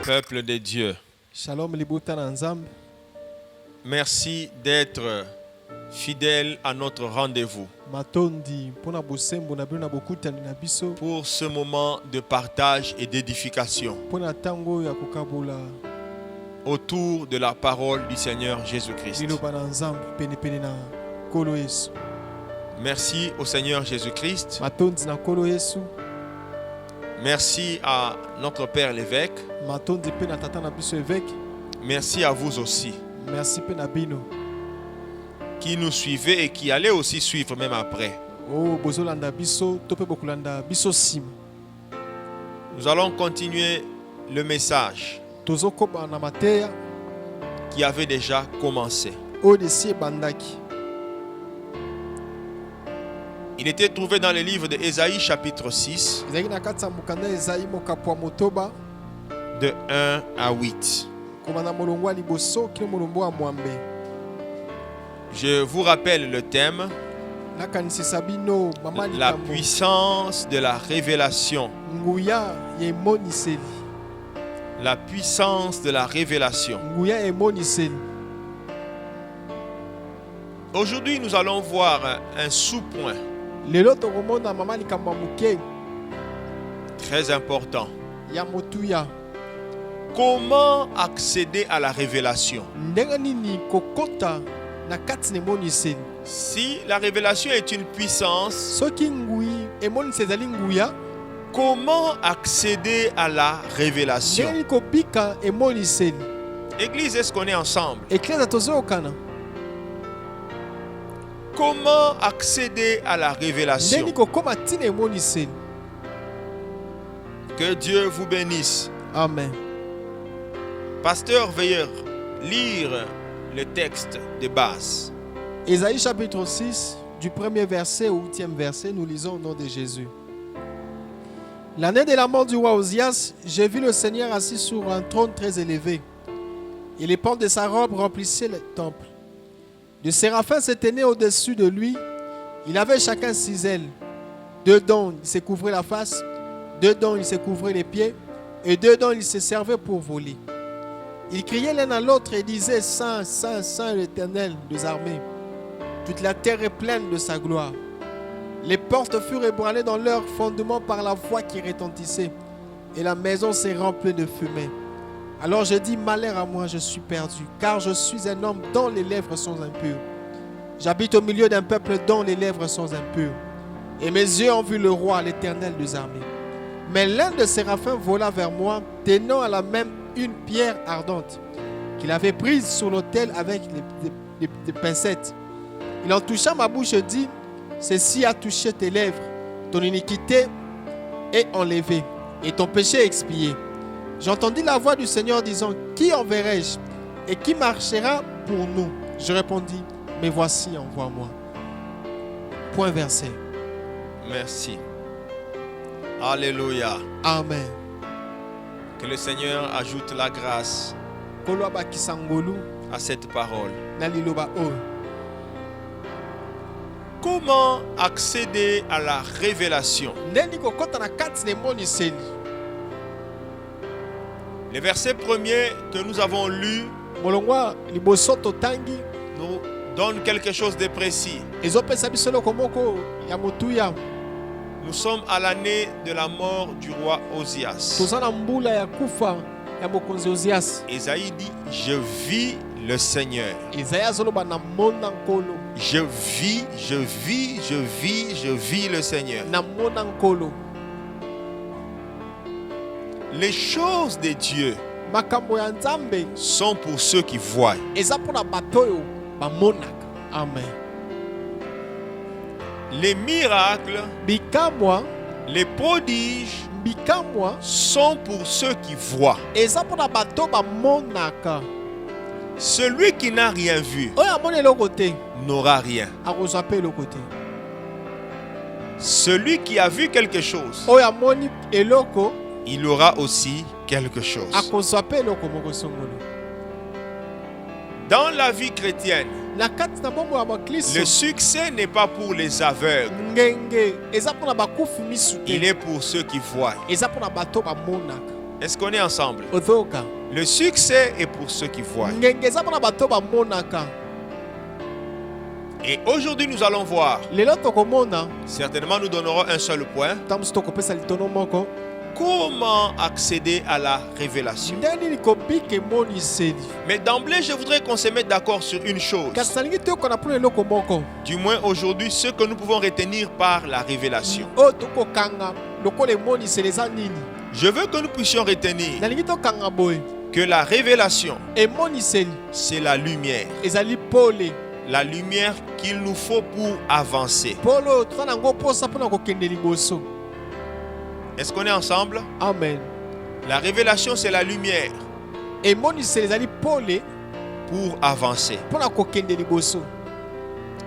Peuple de Dieu, Shalom libuta na Nzambe. merci d'être fidèle à notre rendez-vous Matondi pona bosembo na bino na bokutani na biso pour ce moment de partage et d'édification pona tango ya kokabola autour de la parole du Seigneur Jésus-Christ. liloba na Nzambe pene pene na Nkolo Yesu. Merci au Seigneur Jésus-Christ. Matondi na Nkolo Yesu. Merci à notre Père l'évêque. Matondi pe na tata na biso évêque. Merci à vous aussi Merci pe na bino. qui nous suivez et qui allez aussi suivre même après. Oh bozolanda biso to pe bokulanda biso sima. Nous allons continuer le message Tozokoba na mateya qui avait déjà commencé. o desi bandaki. Il était trouvé dans le livre de Ésaïe chapitre 6 Ezaki na kati ya mokanda Ezayi mokapwa motoba de 1 à 8. koma na molongo ya liboso kino molongo ya mwambe. Je vous rappelle le thème, Nakanisisa bino mama la likambo puissance de la révélation. nguya ya emoniseli. La puissance de la révélation. Nguya ya emoniseli. Aujourd'hui, nous allons voir un sous-point Lelo tokomona mama likambo ya moke très important. ya motuya. Comment accéder à la révélation? Ndenge nini kokota na kati na emoniseli. Si la révélation est une puissance, Soki ngui emoniseli ezali nguya, comment accéder à la ndenge révélation? nini kobika emoniseli. Église, est-ce qu'on est ensemble? Eklesa tozokana. Comment accéder à la Ndenge révélation? nini kokoma tina emoniseli. Que Dieu vous bénisse. Amen. Pasteur, veuillez lire le texte de base. Ésaïe chapitre 6, du premier verset au 8e verset, nous lisons au nom de Jésus. L'année de la mort du roi Osias, j'ai vu le Seigneur assis sur un trône très élevé, et les pans de sa robe remplissaient le temple. Des séraphins se tenaient au-dessus de lui. Il avait chacun 6 ailes. 2 dont il se couvrait la face, 2 dont il se couvrait les pieds, et 2 dont il se servait pour voler. Ils criaient l'un à l'autre et disaient: Saint, Saint, Saint l'Éternel des armées. Toute la terre est pleine de sa gloire. Les portes furent ébranlées dans leur fondement par la voix qui retentissait, et la maison s'est remplie de fumée. Alors je dis: malheur à moi, je suis perdu, car je suis un homme dont les lèvres sont impures. J'habite au milieu d'un peuple dont les lèvres sont impures. Et mes yeux ont vu le roi, l'Éternel des armées. Mais l'un de séraphins vola vers moi, tenant à la main une pierre ardente, qu'il avait prise sur l'autel avec des pincettes. Il en toucha ma bouche et dit: ceci a touché tes lèvres, ton iniquité est enlevée, et ton péché est expié. J'entendis la voix du Seigneur disant: qui enverrai-je et qui marchera pour nous? Je répondis: mais voici, envoie-moi. Point verset. Merci. Alléluia. Amen. Que le Seigneur ajoute la grâce Kolo abakisa ngolu à cette parole. na liloba oyo. Comment accéder à la révélation? Ndeni kokota na kati na emoniseli. Le verset premier que nous avons lu Molongwa liboso totangi nous donne quelque chose de précis. ezopesa biso eloko moko ya motuya. Nous sommes à l'année de la mort du roi Osias. Toza na mbula ya kufa ya mokonzi Osias. Esaïe dit: je vis le Seigneur. Ezaya azoloba na mona nkolo. Je vis le Seigneur. Na mona nkolo. Les choses de Dieu Makambo ya Nzambe sont pour ceux qui voient. eza mpona bato oyo bamonaka. Amen. Les miracles, Bikamwa, les prodiges bikamwa sont pour ceux qui voient. eza mpona bato bamonaka. Celui qui n'a rien vu Oyo amoni eloko te n'aura rien. akozwa mpe eloko te. Celui qui a vu quelque chose, Oyo amoni eloko il aura aussi quelque chose. akozwa mpe eloko moko songolo. Dans la vie chrétienne, Na kati na bombo ya bakristo le succès n'est pas pour les aveugles, ngenge eza mpona bakufi misu te. il est pour ceux qui voient. Eza mpona bato bamonaka. Est-ce qu'on est ensemble? ozoyoka Le succès est pour ceux qui voient. ngenge eza mpona bato bamonaka. Et aujourd'hui, nous allons voir. Lelo tokomona Certainement, nous donnerons un seul point. ntango mosusu tokopesa litono moko Comment accéder à la révélation? ndenge nini kobika emoniseli. Mais d'emblée, je voudrais qu'on se mette d'accord sur une chose. kasi nalingi toyokana mpona eloko moko Du moins aujourd'hui, ce que nous pouvons retenir par la révélation. oyo tokokanga lokola emoniseli eza nini. Je veux que nous puissions retenir nalingi tokanga boye que la révélation, emoniseli c'est la lumière. ezali pole. La lumière qu'il nous faut pour avancer. pole oyo toza nango mposa mpona kokende liboso. Est-ce qu'on est ensemble? amen. La révélation, c'est la lumière emoniseli ezali pole pour avancer. mpona kokende liboso.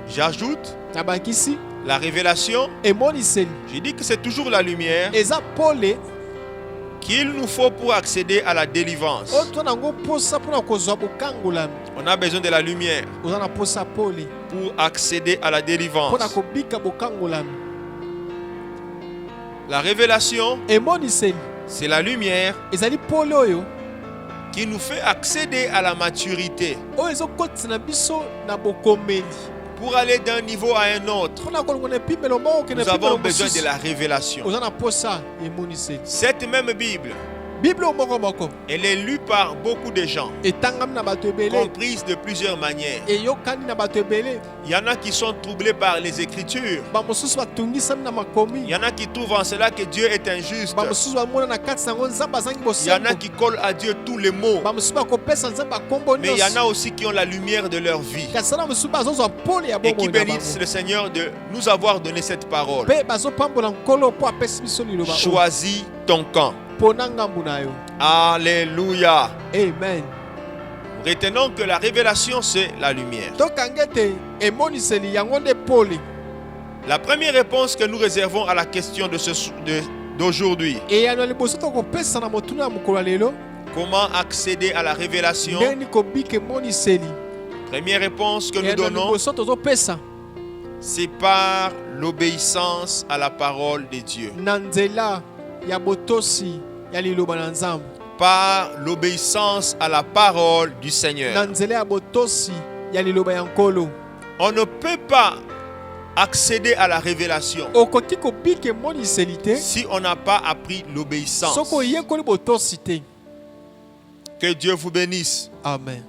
J'ajoute, nabakisi la révélation, emoniseli je dis que c'est toujours la lumière eza pole qu'il nous faut pour accéder à la délivrance. oyo toza nango mposa mpona kozwa bokangolami. On a besoin de la lumière oza na mposa pole pour accéder à la délivrance. mpona kobika bokangolami. La révélation, emoniseli c'est la lumière ezali pole oyo qui nous fait accéder à la maturité oyo ezokotisa na biso na bokomeli pour aller d'un niveau à un autre. mpona kolongo na epimelo moko okende Nous avons epimelo besoin de mosusu. la révélation. oza na mposa emoniseli. Cette même Bible, bible oyo moko moko elle est lue par beaucoup de gens, etangami na bato ebele comprise de plusieurs manières. eyokani na bato ebele. Il y en a qui sont troublés par les Écritures. bamosusu batungisami na makomi. Il y en a qui trouvent en cela que Dieu est injuste. bamosusu bamona na kati nango nzambe azangi Il y en a bosembo. qui collent à Dieu tous les mots. bamosusu bakopesa nzambe bakombo Mais il y en a nyonso. aussi qui ont la lumière de leur vie kasi na mosusu bazozwa pole ya et qui bomoi na bénissent bango le Seigneur de nous avoir donné cette parole. mpe bazopambola nkolo mpo apesi biso liloba oyo. Choisis ton camp. mpo na ngambu na yo. Alléluia. amen. Retenons que la révélation, c'est la lumière. tokanga ete emoniseli yango nde pole. La première réponse que nous réservons à la question d'aujourd'hui, eyano ya liboso tokopesa na motuna ya mokolo ya lelo comment accéder à la révélation? ndenge nini kobika emoniseli. Première réponse que nous eyano ya donnons, liboso tozopesa c'est par l'obéissance à la parole de Dieu. na nzela ya botosi ya liloba na nzambe. Par l'obéissance à la parole du na Seigneur. nzela ya botosi ya liloba ya nkolo. On ne peut pas accéder à la révélation okoki kobika emoniseli te si on n'a pas appris l'obéissance. soki oyekoli botosi te. Que Dieu vous bénisse. amen.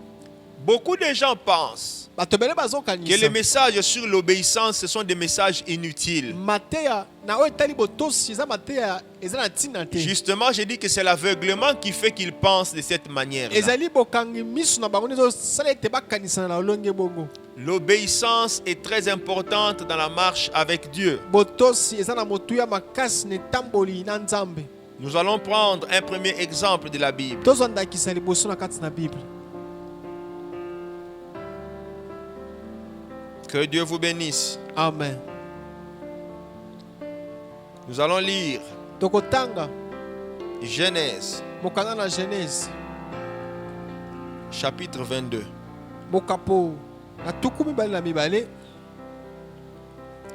Beaucoup de gens pensent bato ebele que les bazokanisa messages sur l'obéissance, ce sont des messages inutiles. mateya na oyo etali botosi eza mateya eza na ntina te. Justement, j'ai dit que c'est l'aveuglement qui fait qu'ils pensent de cette manière. ezali bokangi miso na bango nde ezosala ete bakanisana na lolenge bongo. L'obéissance est très importante dans la marche avec Dieu. botosi eza na motuya makasi na etamboli na nzambe. Nous allons prendre un premier exemple de la Bible. tozwa ndakisa liboso na kati na bible. Que Dieu vous bénisse. amen. Nous allons lire tokotanga Genèse, mokanda na genèse chapitre 22. mokapo na tuku mibale na mibale.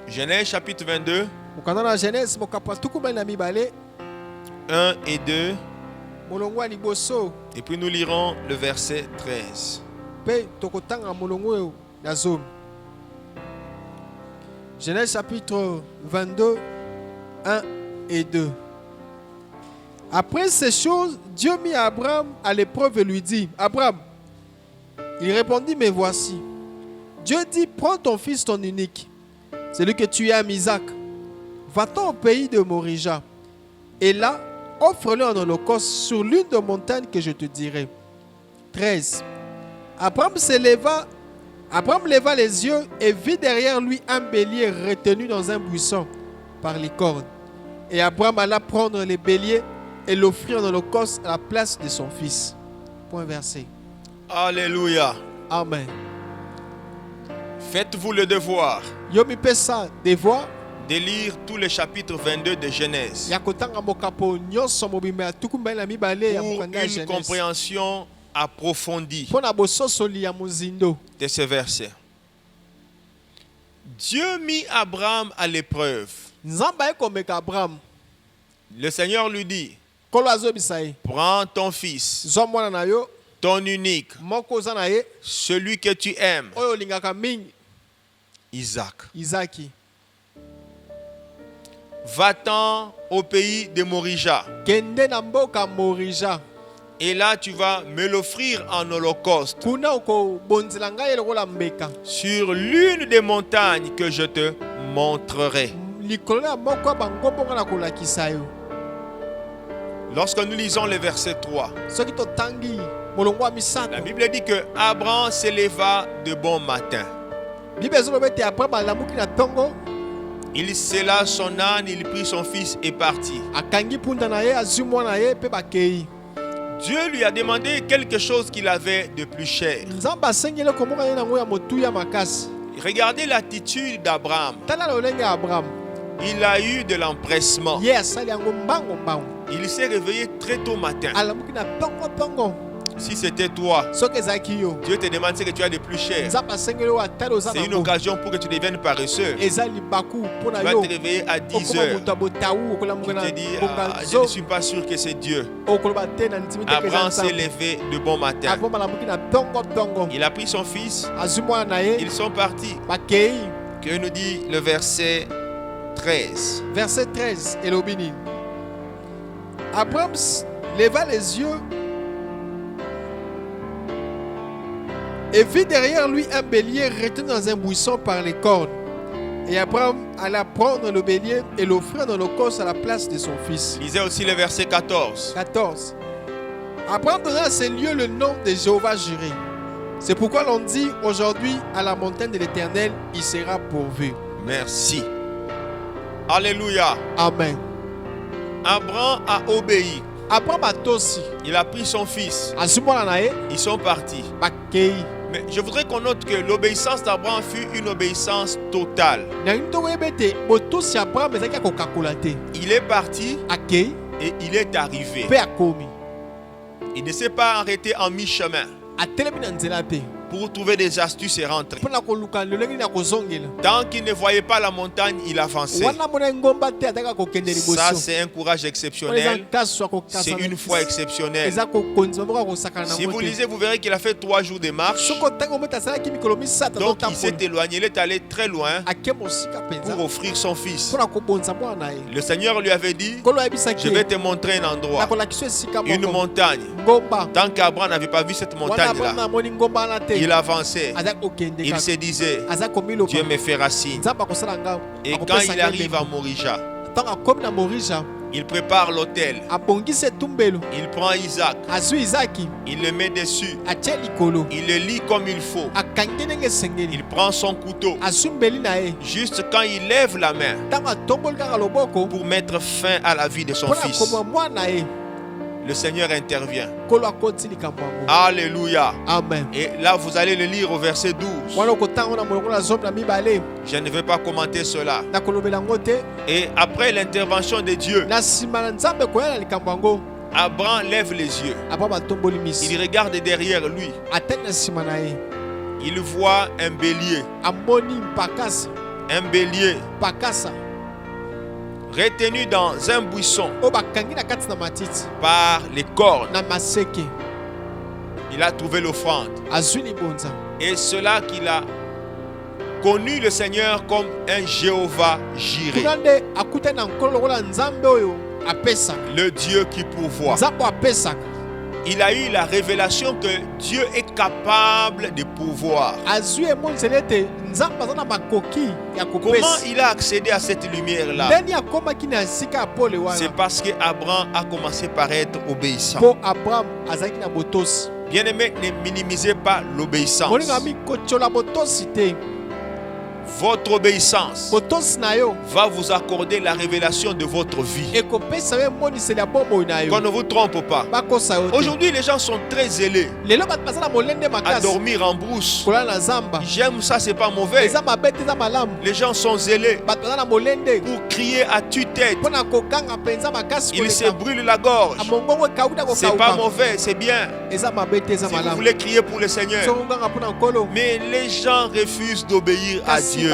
Genèse, chapitre 22, mokanda na genèse mokapo ya tuku mibale na mibale 1 et 2. molongo ya liboso Et puis nous lirons le verset 13. mpe tokotanga molongo oyo na zomi. Genèse chapitre 22, 1 et 2. Après ces choses, Dieu mit Abraham à l'épreuve et lui dit, Abraham, il répondit, mais voici. Dieu dit, prends ton fils, ton unique, celui que tu aimes, Isaac, va-t'en au pays de Morija, et là, offre-le en holocauste sur l'une des montagnes que je te dirai. 13. Abraham leva les yeux et vit derrière lui un bélier retenu dans un buisson par les cornes. Et Abraham alla prendre le bélier et l'offrir en holocauste à la place de son fils. Point versé. Alléluia. Amen. Faites-vous le devoir Yo mi pesa devoir de lire tous les chapitres 22 de Genèse ya kotanga mokapo nyonso mobimba ya tuku mbali na mibale ya pour mokanda ya une Genèse. compréhension approfondie Pona bososoli ya muzindo. de ce verset. Dieu mit Abraham à l'épreuve. Nzamba ekomeka Abraham. Le Seigneur lui dit, Kolo azobisa ye. prends ton fils, Zwa mwana na yo ton unique, moko oza na ye celui que tu aimes, oyo olingaka mingi, Isaac. Izaki. Va-t'en au pays de Morija. Kende na mboka Morija. Et là, tu vas me l'offrir en holocauste Kuna okobonzela ngai lokola mbeka. sur l'une des montagnes que je te montrerai. Likolo ya moko ya bangombo nga na kolakisa yo. Lorsque nous lisons le verset 3, Soki totangi molongo ya la misato. Bible dit que Abraham s'éleva de bon matin. Bible ezoloba ete Abraham alamuki na ntongo, Il scella son âne, il prit son fils et partit. akangi mpunda na ye, azwi mwana na ye mpe bakei. Dieu lui a demandé quelque chose qu'il avait de plus cher. Nzambe asengeli komoka ye nango ya motuya makasi. Regardez l'attitude d'Abraham. Tala lolenge ya Abraham. Il a eu de l'empressement. Ye asali yango mbango mbango. Il s'est réveillé très tôt matin. Alamuki na ntongo. Si c'était toi, Soki ezalaki yo, Dieu te demande ce que tu as de plus cher. Nzambe asengeli yo atali oza C'est une nango. occasion pour que tu deviennes paresseux. Eza libaku mpo Tu na vas yo. te réveiller à 10 Okoma heures. moto ya botawu Tu okolamuka na te dis, je ne bonganzo. suis pas sûr que c'est Dieu. Okoloba te na ntimi te Abraham peza s'est nzambe. levé de bon matin. Abraham alamuki na ntongo. Il a pris son fils. Azwi mwana na ye, Ils sont partis. bakei. Que nous dit le verset 13. Verset 13, elobi nini? Abraham leva les yeux et vit derrière lui un bélier retenu dans un buisson par les cornes. Et Abraham alla prendre le bélier et l'offrir dans l'holocauste à la place de son fils. Lisez aussi le verset 14. 14. Abraham donna à ces lieux le nom de Jéhovah Jireh. C'est pourquoi l'on dit aujourd'hui à la montagne de l'Éternel, il sera pourvu. Merci. Alléluia. Amen. Abraham a obéi. Abraham atosi, Il a pris son fils. azwi mwana na ye, Ils sont partis. bakei. Mais je voudrais qu'on note que l'obéissance d'Abraham fut une obéissance totale. Nangi tokoyeba ete botosi ya Abraham ezalaki ya kokakola te. Il est parti Akei et il est arrivé. mpe akomi. Il ne s'est pas arrêté en mi-chemin Atelemi na nzela te pour trouver des astuces et rentrer. mpo na koluka lolenge nini ya kozongela. Tant qu'il ne voyait pas la montagne, il avançait. Wana mona ngomba te ataka kokende Ça, liboso. c'est un courage Wana eza exceptionnel. nkaso ya kokasa C'est na- une foi exceptionnelle. eza kokondima moko ya kosakana Si nango vous te. lisez, vous verrez qu'il a fait 3 jours de marche. Soko ntango moto asalaki mikolo misato Donc il s'est azotambola, éloigné, il est allé très loin ake mosika mpenza pour offrir son fils. mpo na kobonza mwana na ye. Le Seigneur lui avait dit, Nkolo ayebisaki je vais ye, te montrer un endroit, nakolakisa esika une moko montagne. ngomba. Tant qu'Abraham n'avait pas vu cette Wana Abraham montagne-là, namoni ngomba wana te, il avançait. aza kokende Il kaka. se disait, Aza komiloba Dieu me fera signe. nzambe akosala nga. Et akopesa quand il nga arrive à ndembo. Morija, Ntango akomi na Morija, il prépare l'autel. abongisi etumbelo, Il prend Isaac, azwi Izaki, il le met dessus. atie likolo, Il le lit comme il faut. akangi ndenge esengeli, Il prend son couteau. azwi mbeli na ye. Juste quand il lève la main Ntango atomboli kaka loboko pour mettre fin à la vie de son mpo na fils, koma mwana na ye, le Seigneur intervient. nkolo akoti likambo yango. Alléluia. Amen. Et là, vous allez le lire au verset 12. Wana okotanga na molongo na zomi na mibale, Je ne vais pas commenter cela. nakolobela yango te. Et après l'intervention de Dieu, Na nsima na nzambe koya na likambo yango, Abraham lève les yeux. Abraham atomboli misi, Il regarde derrière lui. atali na nsima na ye, Il voit un bélier. amoni mpakasa, Un bélier mpakasa retenu dans un buisson oyo bakangi na kati na matiti par les cornes. na maseke. Il a trouvé l'offrande. Azwi libonza, Et cela qu'il a connu le Seigneur comme un Jéhovah Jireh, kuna nde akutani na nkolo lokola nzambe oyo apesaka, le Dieu qui pourvoit. nzambe oyo apesaka. Il a eu la révélation que Dieu est capable de pourvoir. Azwi emoniseli ete nzambe aza na makoki ya Comment kopesa. il a accédé à cette lumière-là? Ndeni akomaki na esika ya pole C'est wana parce qu'Abraham a commencé par être obéissant. mpo Abraham azalaki na botosi. Bien-aimé, ne minimisez pas l'obéissance. Moninga mikotiola botosi te. Votre obéissance Botosi na yo va vous accorder la révélation de votre vie. ekopesa yo emoniseli ya bomoi na Qu'on yo. ne vous trompe pas. Bakosa yo te. Aujourd'hui, les gens sont très zélés Lelo bato baza na molende à makasi dormir en brousse. kolala na zamba. J'aime ça, c'est pas mauvais. Eza mabe te eza malamu. Les gens sont zélés Bato baza na molende pour crier à tue-tête. mpo na kokanga mpenza makasi Ils se koleka. brûlent la gorge. Amongongo ekauki na C'est pas kokauka. mauvais, c'est bien. vous voulez crier pour le Seigneur. Mais les gens refusent d'obéir à Dieu.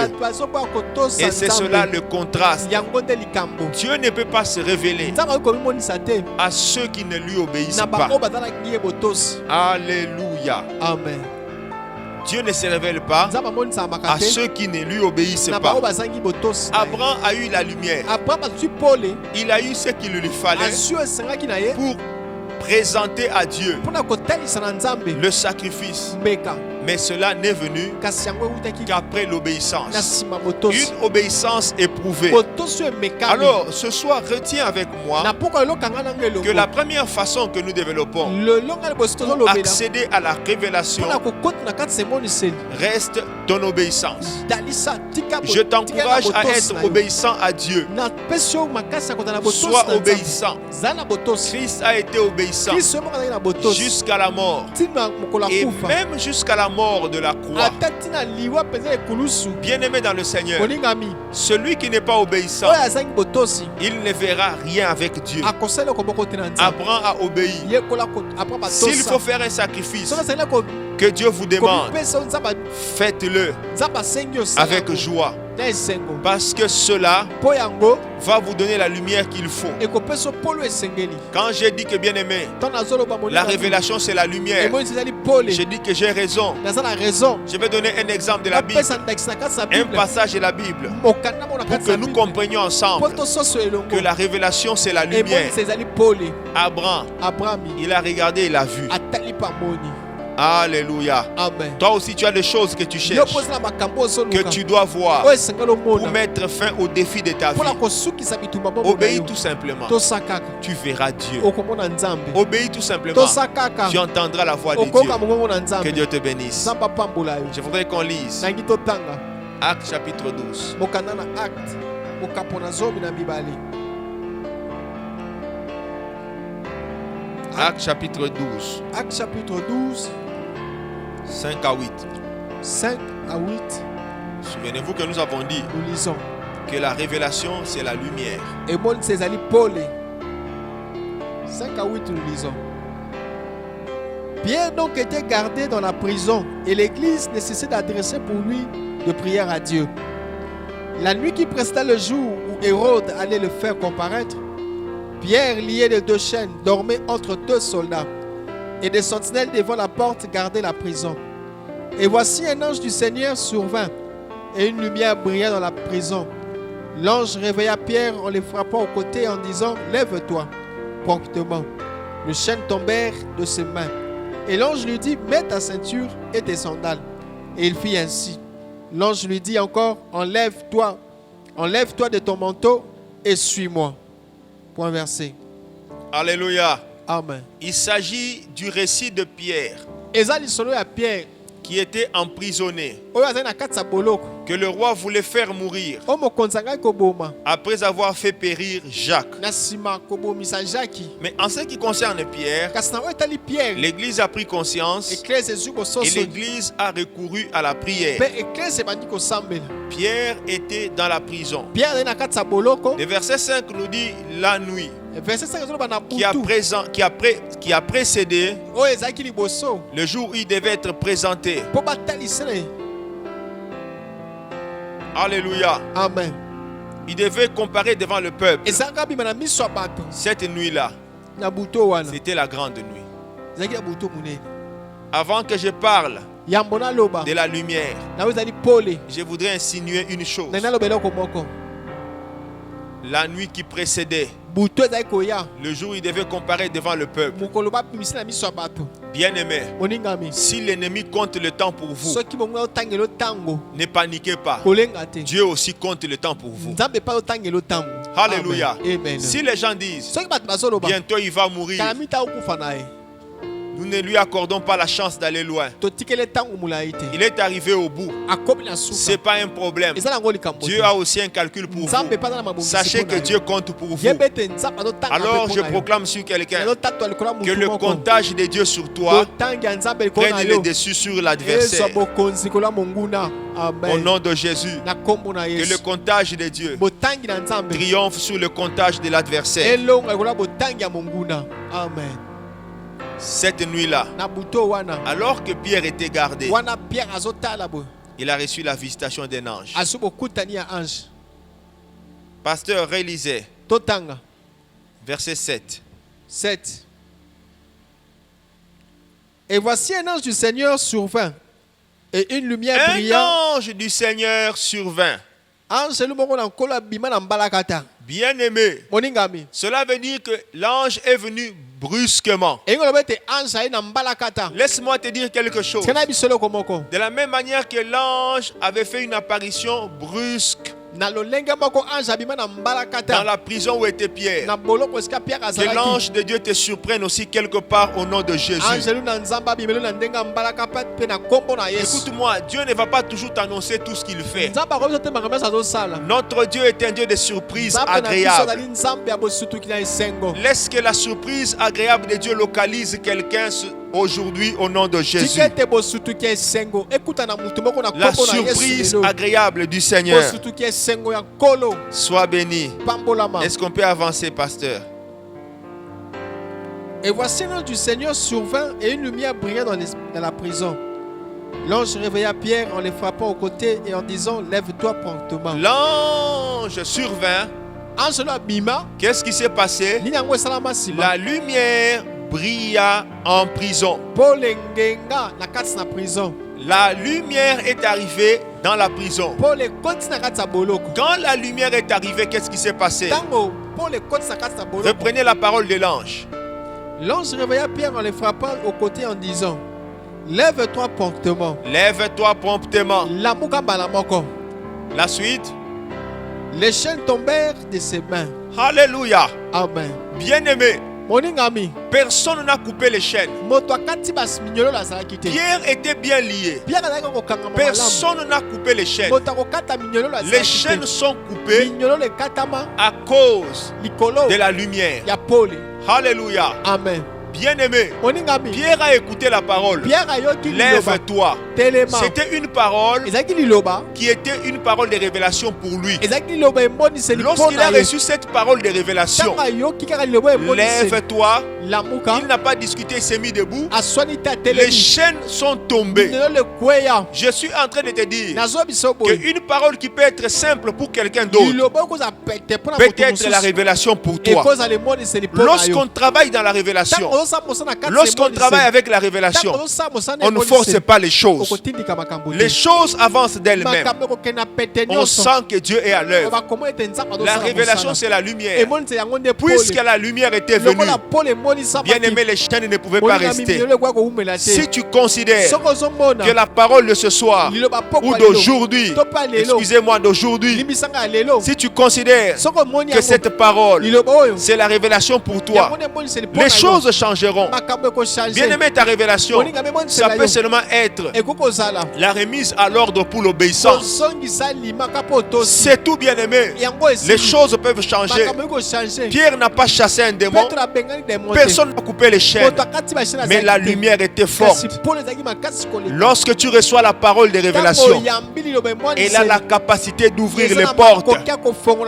Et c'est cela le contraste. Dieu ne peut pas se révéler à ceux qui ne lui obéissent pas. Alléluia. Amen. Dieu ne se révèle pas à ceux qui ne lui obéissent pas. Abraham a eu la lumière. Il a eu ce qu'il lui fallait pour présenter à Dieu le sacrifice. Mais cela n'est venu qu'après l'obéissance. Une obéissance éprouvée. Alors, ce soir, retiens avec moi que la première façon que nous développons pour accéder à la révélation reste ton obéissance. Je t'encourage à être obéissant à Dieu. Sois obéissant. Christ a été obéissant jusqu'à la mort. Et même jusqu'à la mort de la croix. Bien-aimé dans le Seigneur, celui qui n'est pas obéissant, il ne verra rien avec Dieu. Abraham a obéi. S'il faut faire un sacrifice que Dieu vous demande, faites-le avec joie. Parce que cela va vous donner la lumière qu'il faut. Quand j'ai dit que bien aimé, la révélation c'est la lumière, j'ai dit que j'ai raison. Je vais donner un exemple de la Bible, un passage de la Bible, pour que nous comprenions ensemble que la révélation c'est la lumière. Abraham, il a regardé, il a vu. Alléluia. Amen. Toi aussi tu as des choses que tu cherches, que tu dois voir pour mettre fin au défi de ta vie. Obéis tout simplement. Tu verras Dieu. Obéis tout simplement. Tu entendras la voix de Dieu. Que Dieu te bénisse. Je voudrais qu'on lise Actes chapitre 12. Actes chapitre 12. Actes chapitre 12. 5 à 8. 5 à 8. Souvenez-vous que nous avons dit Nous lisons que la révélation c'est la lumière. Et mon César Paul. 5 à 8 nous lisons. Pierre donc était gardé dans la prison et l'église ne cessait d'adresser pour lui de prières à Dieu. La nuit qui précédait le jour où Hérode allait le faire comparaître, Pierre, lié de 2 chaînes, dormait entre 2 soldats, et des sentinelles devant la porte gardaient la prison. Et voici un ange du Seigneur survint, et une lumière brilla dans la prison. L'ange réveilla Pierre en le frappant au côté en disant « Lève-toi » promptement. Les chaînes tombèrent de ses mains. Et l'ange lui dit « Mets ta ceinture et tes sandales. » Et il fit ainsi. L'ange lui dit encore « Enlève-toi de ton manteau et suis-moi. » Point versé. Alléluia. Amen. Il s'agit du récit de Pierre qui était emprisonné, que le roi voulait faire mourir après avoir fait périr Jacques. Mais en ce qui concerne Pierre, l'église a pris conscience et l'église a recouru à la prière. Pierre était dans la prison. Le verset 5 nous dit la nuit qui a précédé le jour où il devait être présenté. Alléluia. Amen. Il devait comparer devant le peuple. Cette nuit-là, c'était la grande nuit. Avant que je parle de la lumière, je voudrais insinuer une chose. La nuit qui précédait le jour où il devait comparer devant le peuple. Bien-aimé, si l'ennemi compte le temps pour vous, ne paniquez pas. Dieu aussi compte le temps pour vous. Alléluia. Amen. Si les gens disent bientôt il va mourir, nous ne lui accordons pas la chance d'aller loin. Il est arrivé au bout. Ce n'est pas un problème. Dieu a aussi un calcul pour vous. Sachez que Dieu compte pour vous. Alors je proclame sur quelqu'un que le comptage de Dieu sur toi prenne le dessus sur l'adversaire. Au nom de Jésus, que le comptage de Dieu triomphe sur le comptage de l'adversaire. Amen. Cette nuit-là, alors que Pierre était gardé, il a reçu la visitation d'un ange. Pasteur, réalisez. Verset 7. Et voici un ange du Seigneur survint, et une lumière brillante. Un ange du Seigneur survint. Bien-aimé, cela veut dire que l'ange est venu brusquement. Laisse-moi te dire quelque chose. De la même manière que l'ange avait fait une apparition brusque dans la prison où était Pierre, que l'ange de Dieu te surprenne aussi quelque part au nom de Jésus. Écoute-moi, Dieu ne va pas toujours t'annoncer tout ce qu'il fait. Notre Dieu est un Dieu de surprises agréables. Laisse que la surprise agréable de Dieu localise quelqu'un aujourd'hui au nom de Jésus. La surprise agréable du Seigneur. Sois béni. Est-ce qu'on peut avancer, pasteur? Et voici l'ange du Seigneur survint et une lumière brilla dans la prison. L'ange réveilla Pierre en le frappant au côté et en disant: lève-toi promptement. L'ange survint. Qu'est-ce qui s'est passé? La lumière brilla en prison. La lumière est arrivée dans la prison. Quand la lumière est arrivée, qu'est-ce qui s'est passé? Reprenez la parole de l'ange. L'ange réveilla Pierre en le frappant au côté en disant: lève-toi promptement. Lève-toi promptement. La suite. Les chaînes tombèrent de ses mains. Alléluia. Amen. Bien-aimé, personne n'a coupé les chaînes. Pierre était bien lié. Personne n'a coupé les chaînes. Les chaînes sont coupées à cause de la lumière. Alléluia. Amen. Bien-aimé, Pierre a écouté la parole. Lève-toi. C'était une parole qui était une parole de révélation pour lui. Lorsqu'il a reçu cette parole de révélation, lève-toi. Il n'a pas discuté, il s'est mis debout. Les chaînes sont tombées. Je suis en train de te dire qu'une parole qui peut être simple pour quelqu'un d'autre peut être la révélation pour toi. Lorsqu'on travaille dans la révélation, lorsqu'on travaille avec la révélation, on ne force pas les choses. Les choses avancent d'elles-mêmes. On sent que Dieu est à l'œuvre. La révélation, c'est la lumière. Puisque la lumière était venue, bien aimé, les chaînes ne pouvaient pas rester. Si tu considères que la parole de ce soir ou d'aujourd'hui, excusez-moi, d'aujourd'hui, si tu considères que cette parole, c'est la révélation pour toi, les choses changeront. Bien aimé, ta révélation, ça peut seulement être la remise à l'ordre pour l'obéissance. C'est tout, bien aimé. Les choses peuvent changer. Pierre n'a pas chassé un démon. Personne n'a coupé les chaînes. Mais la lumière était forte. Lorsque tu reçois la parole de révélation, elle a la capacité d'ouvrir les portes.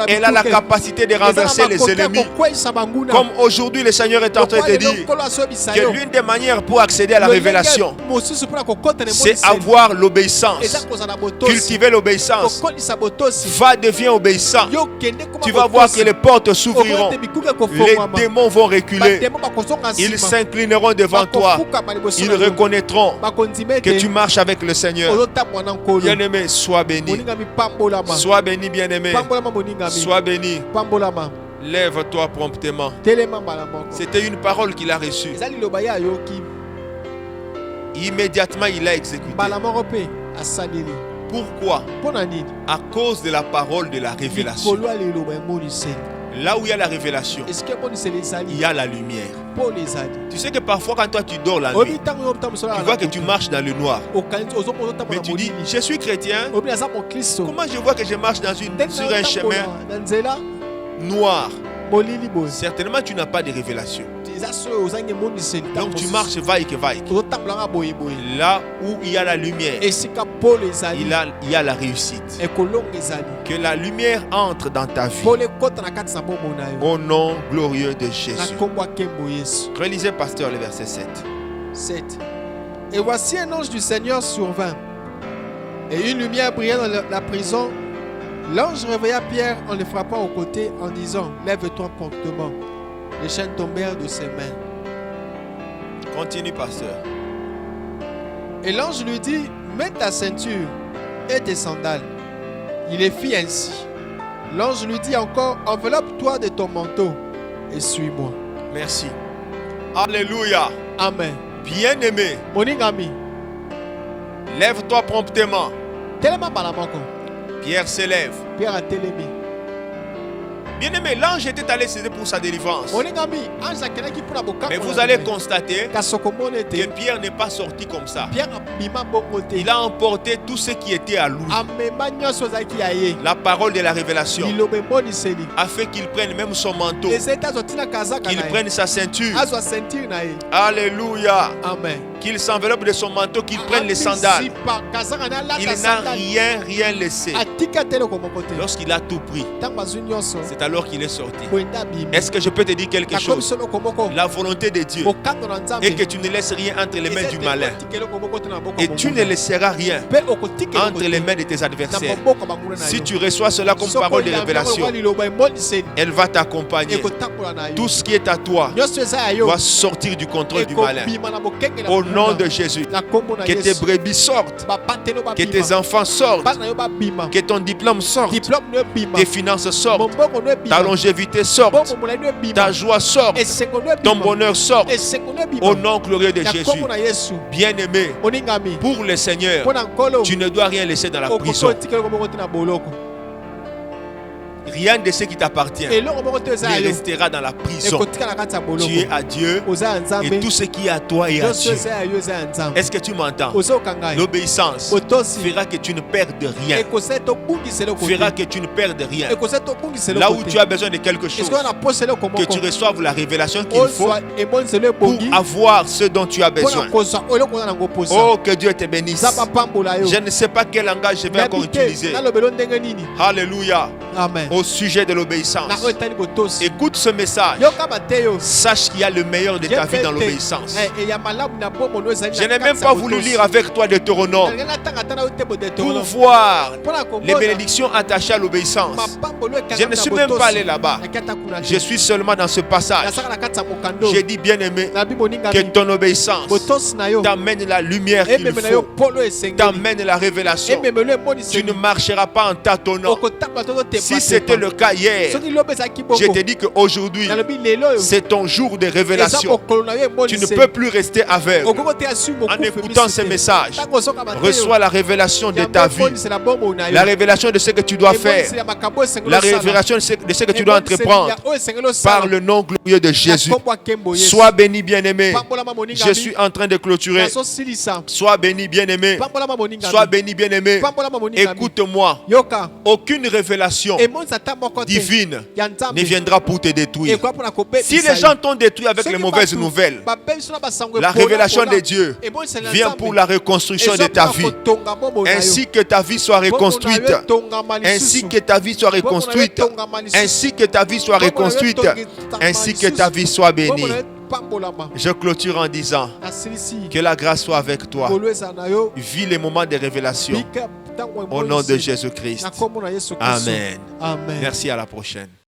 Elle a la capacité de renverser les ennemis. Comme aujourd'hui le Seigneur est en train de dire que l'une des manières pour accéder à la révélation, c'est avoir l'obéissance. Cultiver l'obéissance. Va, deviens obéissant. Tu vas voir que les portes s'ouvriront. Les démons vont reculer. Ils s'inclineront devant toi. Ils reconnaîtront que tu marches avec le Seigneur. Bien-aimé, sois béni. Sois béni, bien-aimé. Sois béni. Lève-toi promptement. C'était une parole qu'il a reçue. Immédiatement, il l'a exécutée. Pourquoi? À cause de la parole de la révélation. Là où il y a la révélation, il y a la lumière. Tu sais que parfois quand toi tu dors la nuit, tu vois que tu marches dans le noir. Mais tu dis, je suis chrétien. Comment je vois que je marche sur un chemin noir? Certainement tu n'as pas de révélation. Donc tu marches vaille que vaille. Là où il y a la lumière, il y a la réussite. Que la lumière entre dans ta vie. Au nom glorieux de Jésus. Relisez, pasteur, le verset 7. Et voici un ange du Seigneur survint, et une lumière brilla dans la prison. L'ange réveilla Pierre en le frappant au côté, en disant: lève-toi promptement. Les chaînes tombèrent de ses mains. Continue, pasteur. Et l'ange lui dit: mets ta ceinture et tes sandales. Il les fit ainsi. L'ange lui dit encore: enveloppe-toi de ton manteau et suis-moi. Merci. Alléluia. Amen. Bien-aimé, lève-toi promptement. Pierre s'élève. Pierre a télémi. Bien-aimé, l'ange était allé céder pour sa délivrance. Mais vous allez constater que Pierre n'est pas sorti comme ça. Il a emporté tout ce qui était à lui. La parole de la révélation a fait qu'il prenne même son manteau, qu'il prenne sa ceinture. Alléluia. Amen. Qu'il s'enveloppe de son manteau, qu'il prenne les sandales. Il n'a rien laissé. Lorsqu'il a tout pris, c'est alors qu'il est sorti. Est-ce que je peux te dire quelque chose? La volonté de Dieu est que tu ne laisses rien entre les mains du malin. Et tu ne laisseras rien entre les mains de tes adversaires. Si tu reçois cela comme parole de révélation, elle va t'accompagner. Tout ce qui est à toi doit sortir du contrôle du malin. Au nom de Jésus, que tes brebis sortent, que tes enfants sortent, que ton diplôme sorte, tes finances sortent, ta longévité sorte, ta joie sorte, ton bonheur sorte. Au nom glorieux de Jésus. Bien-aimé, pour le Seigneur, tu ne dois rien laisser dans la prison. Rien de ce qui t'appartient ne restera dans la prison. Tu es à Dieu et tout ce qui est à toi est à Dieu. Est-ce que tu m'entends? L'obéissance fera que tu ne perdes rien. Fera que tu ne perdes rien. Là où tu as besoin de quelque chose, que tu reçoives la révélation qu'il faut pour avoir ce dont tu as besoin. Oh, que Dieu te bénisse. Je ne sais pas quel langage je vais encore utiliser. Alléluia. Amen. Au sujet de l'obéissance, écoute ce message. Sache qu'il y a le meilleur de ta vie dans l'obéissance. Je n'ai même pas voulu lire avec toi Deutéronome pour voir les bénédictions attachées à l'obéissance. Je ne suis même pas allé là-bas. Je suis seulement dans ce passage. J'ai dit, bien-aimé, que ton obéissance t'amène la lumière qu'il faut, t'amène la révélation. Tu ne marcheras pas en tâtonnant. Si c'était le cas hier, je te dis qu'aujourd'hui, c'est ton jour de révélation. Tu ne peux plus rester aveugle. En écoutant ce message, reçois la révélation de ta vie, la révélation de ce que tu dois faire, la révélation de ce que tu dois entreprendre par le nom glorieux de Jésus. Sois béni, bien-aimé. Je suis en train de clôturer. Sois béni, bien-aimé. Sois béni, bien-aimé. Écoute-moi. Aucune révélation divine ne viendra pour te détruire. Si les gens t'ont détruit avec les mauvaises nouvelles, la révélation de Dieu vient pour la reconstruction de ta vie. Ainsi que ta vie soit reconstruite. Ainsi que ta vie soit reconstruite. Ainsi que ta vie soit reconstruite. Ainsi que ta vie soit bénie. Je clôture en disant que la grâce soit avec toi. Vis les moments de révélation. Au nom de Jésus-Christ. Amen. Merci, à la prochaine.